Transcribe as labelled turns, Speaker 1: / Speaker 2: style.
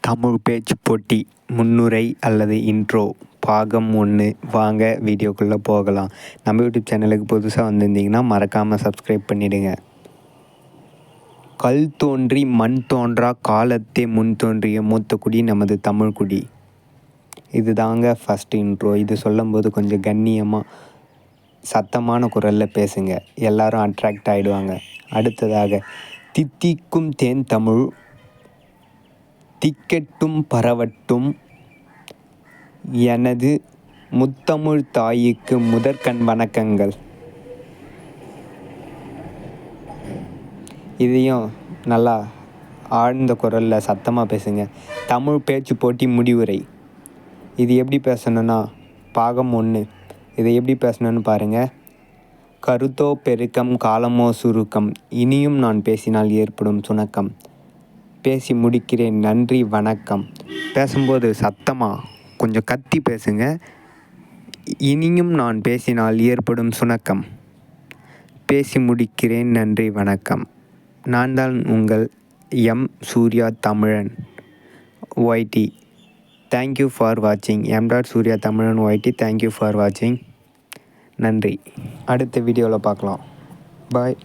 Speaker 1: தமிழ் பேச்சு போட்டி முன்னுரை அல்லது இன்ட்ரோ பாகம் 1. வாங்க வீடியோக்குள்ளே போகலாம். நம்ம யூடியூப் சேனலுக்கு புதுசாக வந்திருந்தீங்கன்னா மறக்காமல் சப்ஸ்கிரைப் பண்ணிவிடுங்க. கல் தோன்றி மண் தோன்றா காலத்தே முன் தோன்றிய மூத்த குடி நமது தமிழ் குடி. இது தாங்க ஃபஸ்ட் இன்ட்ரோ. இது சொல்லும்போது கொஞ்சம் கண்ணியமாக சத்தமான குரலில் பேசுங்க, எல்லாரும் அட்ராக்ட் ஆகிடுவாங்க. அடுத்ததாக, தித்திக்கும் தேன் தமிழ் திக்கெட்டும் பரவட்டும், எனது முத்தமிழ் தாய்க்கு முதற்கண் வணக்கங்கள். இதையும் நல்லா ஆழ்ந்த குரலில் சத்தமாக பேசுங்க. தமிழ் பேச்சு போட்டி முடிவுரை. இது எப்படி பேசணுன்னா, பாகம் 1. இதை எப்படி பேசணுன்னு பாருங்கள். கருத்தோ பெருக்கம், காலமோ சுருக்கம், இனியும் நான் பேசினால் ஏற்படும் சுணக்கம். பேசி முடிக்கிறேன், நன்றி வணக்கம். பேசும்போது சத்தமாக கொஞ்சம் கத்தி பேசுங்க. இனியும் நான் பேசினால் ஏற்படும் சுணக்கம். பேசி முடிக்கிறேன், நன்றி வணக்கம். நான் தான் உங்கள் எம். சூர்யா தமிழன் ஒய்டி. தேங்க்யூ ஃபார் வாட்சிங். எம். சூர்யா தமிழன் ஒய்டி. தேங்க்யூ ஃபார் வாட்சிங். நன்றி. அடுத்த வீடியோவில் பார்க்கலாம். பாய்.